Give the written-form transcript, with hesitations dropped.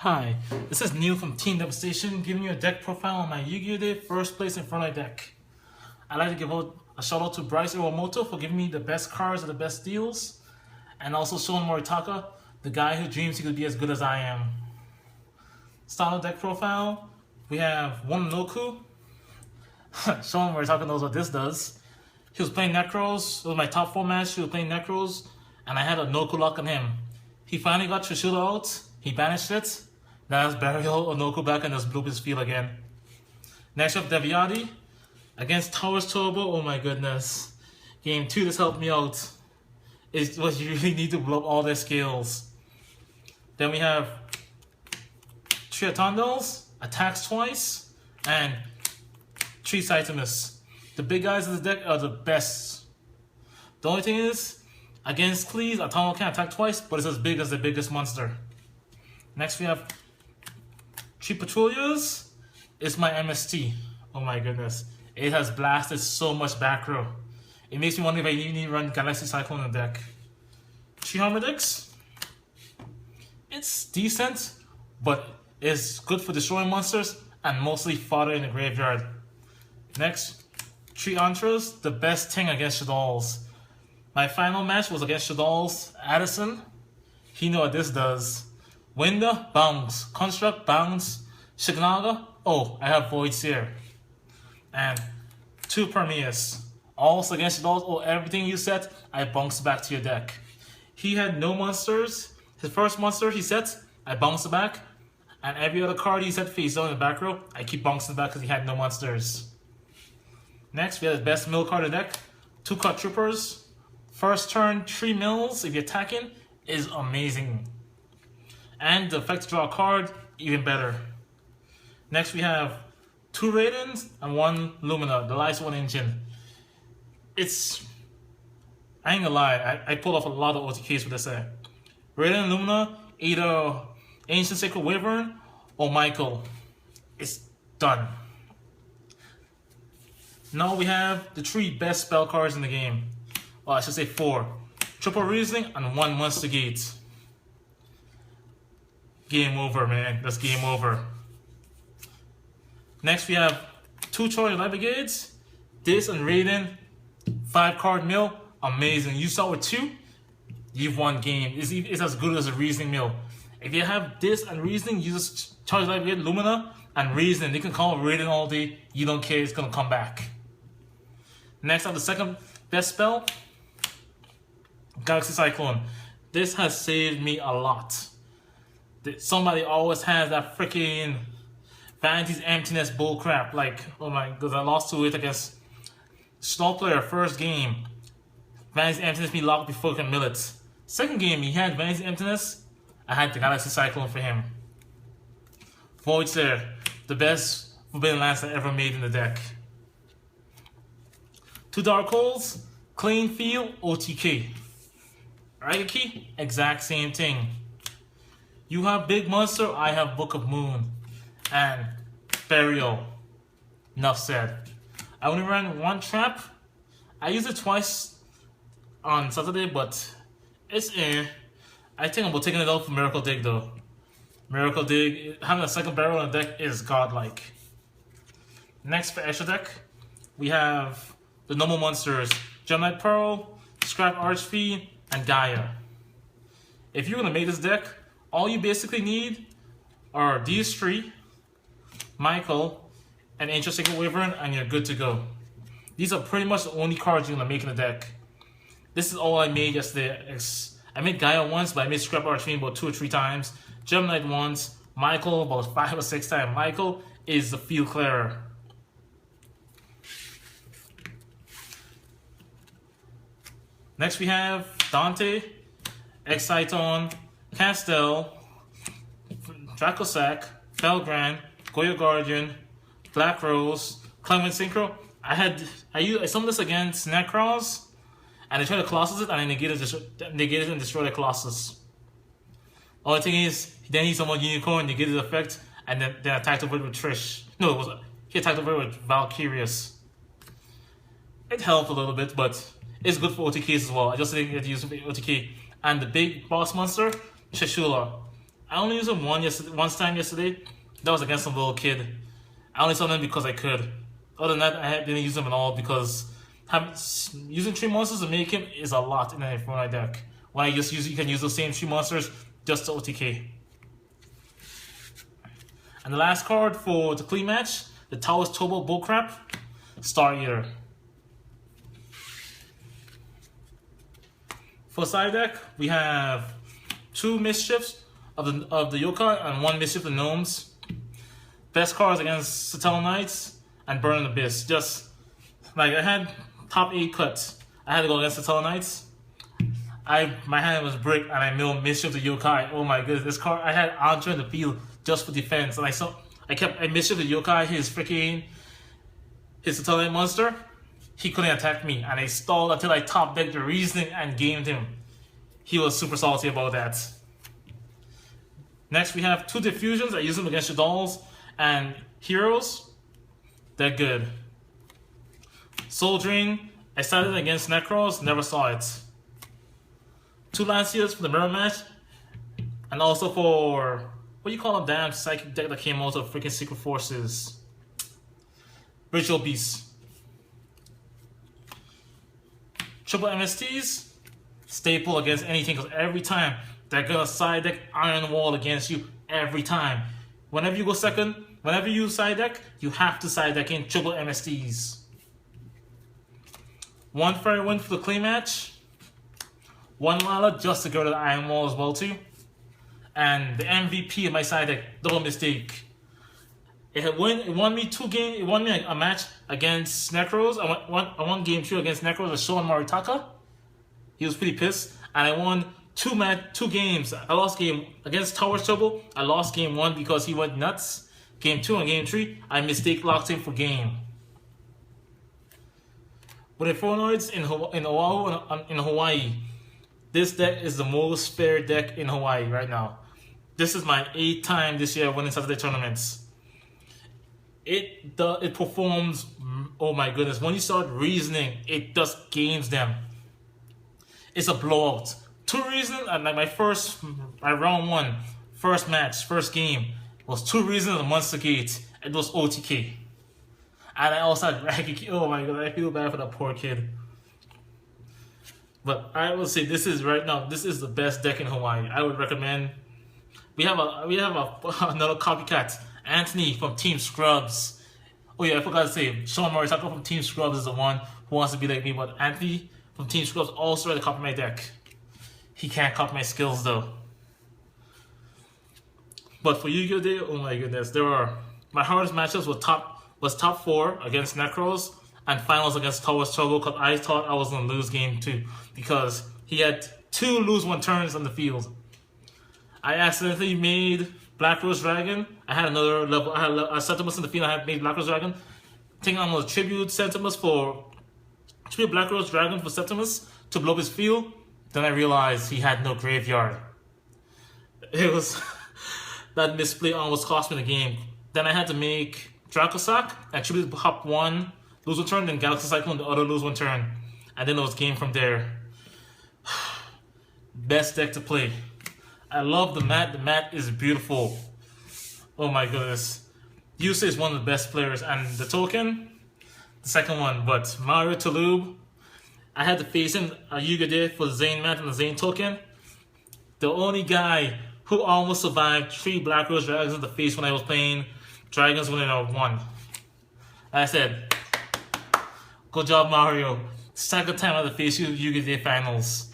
Hi, this is Neil from Team Devastation giving you a deck profile on my Yu-Gi-Oh! Day first place Infernoid deck. I'd like to give a shout out to Bryce Iwamoto for giving me the best cards and the best deals, and also Shon Moritaka, the guy who dreams he could be as good as I am. Style deck profile, we have one Noku. Shon Moritaka knows what this does. He was playing Necros, it was my top 4 match, he was playing Necros, and I had a Noku lock on him. He finally got Trishula out, he banished it. Now let's burial Onoku back and just bloop his field again. Next up, Deviati against Towers Turbo. Oh my goodness. Game 2, this helped me out. It's what you really need to blow up all their skills. Then we have Triatondals, attacks twice, and 3 Saitamus. The big guys of the deck are the best. The only thing is, against Cleese, Atomo can attack twice, but it's as big as the biggest monster. Next we have 3 Patrullers. It's my MST. Oh my goodness. It has blasted so much back row. It makes me wonder if I even need to run Galaxy Cyclone in the deck. 3 Harmodix. It's decent, but it's good for destroying monsters and mostly fodder in the graveyard. Next, 3 Antras, the best thing against Shaddolls. My final match was against Shaddolls Addison. He knew what this does. Winda, bounce. Construct, bounce. Shignaga, oh, I have Voids here. And 2 Permeus. Also against Shaddolls, oh, everything you set, I bounce back to your deck. He had no monsters. His first monster he sets, I bounce it back. And every other card he set face down in the back row, I keep bouncing it back because he had no monsters. Next, we have the best mill card in the deck. 2 Cut Troopers. First turn, 3 mills if you're attacking is amazing. And the effect to draw a card, even better. Next we have 2 Raidens and 1 Lumina, the lightest 1 engine. I ain't gonna lie, I pulled off a lot of OTKs with this set. Raiden and Lumina, either Ancient Sacred Wyvern or Michael. It's done. Now we have the 3 best spell cards in the game. Well, I should say 4. Triple Reasoning and 1 Monster Gate. Game over, man. That's game over. Next, we have 2 Charge Light Brigades. This and Raiden. 5 card mill. Amazing. You start with 2, you've won game. It's as good as a Reasoning mill. If you have this and Reasoning, you just Charge Light Brigade, Lumina, and Reasoning. They can call Raiden all day. You don't care. It's going to come back. Next up, the second best spell. Galaxy Cyclone. This has saved me a lot. Somebody always has that freaking Vanity's Emptiness bullcrap. Like, oh my god, I lost to it against Stall Player first game. Vanity's Emptiness be locked before he can mill it. Second game, he had Vanity's Emptiness. I had the Galaxy Cyclone for him. Void Slayer, the best Forbidden Lance I ever made in the deck. 2 Dark Holes, Clean Field, OTK. Raigeki, exact same thing. You have Big Monster, I have Book of Moon. And Burial. Enough said. I only ran 1 trap. I used it twice on Saturday, but it's I think I'm taking it out for Miracle Dig though. Miracle Dig, having a second barrel on the deck is godlike. Next for extra deck, we have the normal monsters. Gemini Pearl, Scrap Archfiend, and Gaia. If you're going to make this deck, all you basically need are these 3, Michael, and Ancient Sacred Wyvern, and you're good to go. These are pretty much the only cards you're going to make in the deck. This is all I made yesterday. I made Gaia once, but I made Scrap Archfiend about 2 or 3 times. Gemini once, Michael about 5 or 6 times. Michael is the field clearer. Next we have Dante, Exciton, Castel, Dracosac, Felgrand, Goya Guardian, Black Rose, Clement Synchro. I summoned this against Necros, and I tried to Colossus it, and I negated it and destroyed the Colossus. Only thing is, then he summoned Unicorn, negated the effect, and then attacked over it with Trish. No, he attacked over it with Valkyrius. It helped a little bit, but it's good for OTKs as well. I just didn't get to use it for OTK. And the big boss monster, Shishula. I only used him one time yesterday. That was against some little kid. I only saw him because I could. Other than that, didn't use him at all because using 3 monsters to make him is a lot in an Infernoid deck. When I just use, you can use those same 3 monsters just to OTK. And the last card for the clean match, the Taoist Turbo Bullcrap, Star Eater. For side deck, we have 2 Mischiefs of the Yokai and 1 Mischief of the Gnomes. Best cards against Satellite Knights and Burning Abyss. Just like I had top 8 cuts. I had to go against Satellite Knights. My hand was brick and I milled Mischief the Yokai. Oh my goodness, this card I had Andre in the field just for defense, and I Mischief the Yokai, his Satellite monster. He couldn't attack me, and I stalled until I top decked the Reasoning and gamed him. He was super salty about that. Next we have 2 Diffusions. I use them against your dolls and heroes. They're good. Soul Drain, I started against Necros, never saw it. 2 Lanciers for the mirror match, and also for what do you call a damn psychic deck that came out of freaking Secret Forces? Ritual Beast. Triple MSTs, staple against anything, because every time they're gonna side deck Iron Wall against you every time. Whenever you go second, whenever you side deck, you have to side deck in triple MSTs. 1 Fairy Wind for the clean match. 1 Lala just to go to the Iron Wall as well too. And the MVP of my side deck, Double Mistake. It won me a match against Necros. I won game 2 against Necros with Shoun Moritaka. He was pretty pissed. And I won 2 games. I lost game against Tower's Trouble. I lost game 1 because he went nuts. Game 2 and game 3, I mistake locked him for game. With Infernoids in Oahu in Hawaii, this deck is the most fair deck in Hawaii right now. This is my 8th time this year winning Saturday tournaments. It performs, oh my goodness, when you start Reasoning, it just games them. It's a blowout. 2 Reasoning, and like my round 1, first match, first game, was 2 Reasoning on the Monster Gate. It was OTK. And I also had Raggy, oh my god, I feel bad for that poor kid. But I will say this is the best deck in Hawaii. I would recommend. We have another copycat. Anthony from Team Scrubs. Oh yeah, I forgot to say, Shoun Moritaka from Team Scrubs is the one who wants to be like me, but Anthony from Team Scrubs also tried to copy my deck. He can't copy my skills though. But for Yu-Gi-Oh! Day, oh my goodness, my hardest matchups was top 4 against Necros and finals against Tower's Struggle, because I thought I was gonna lose game 2 because he had 2 lose-1 turns on the field. I accidentally made Black Rose Dragon. I had another level. I had a Sentimus in the field. I had made Black Rose Dragon. Thinking I'm gonna tribute Black Rose Dragon for Sentimus to blow up his field. Then I realized he had no graveyard. It was that misplay almost cost me the game. Then I had to make Dracosac and tribute hop 1, lose 1 turn, then Galaxy Cyclone the other lose 1 turn, and then it was game from there. Best deck to play. I love the mat. The mat is beautiful. Oh my goodness. Yusa is one of the best players, and the token, the second one. But Mario Talub, I had to face him a Yu-Gi-Oh! Day for the Zane mat and the Zane token. The only guy who almost survived 3 Black Rose Dragons in the face when I was playing Dragons when I won. I said, good job, Mario. Second time I had to face you Yu-Gi-Oh! Day finals.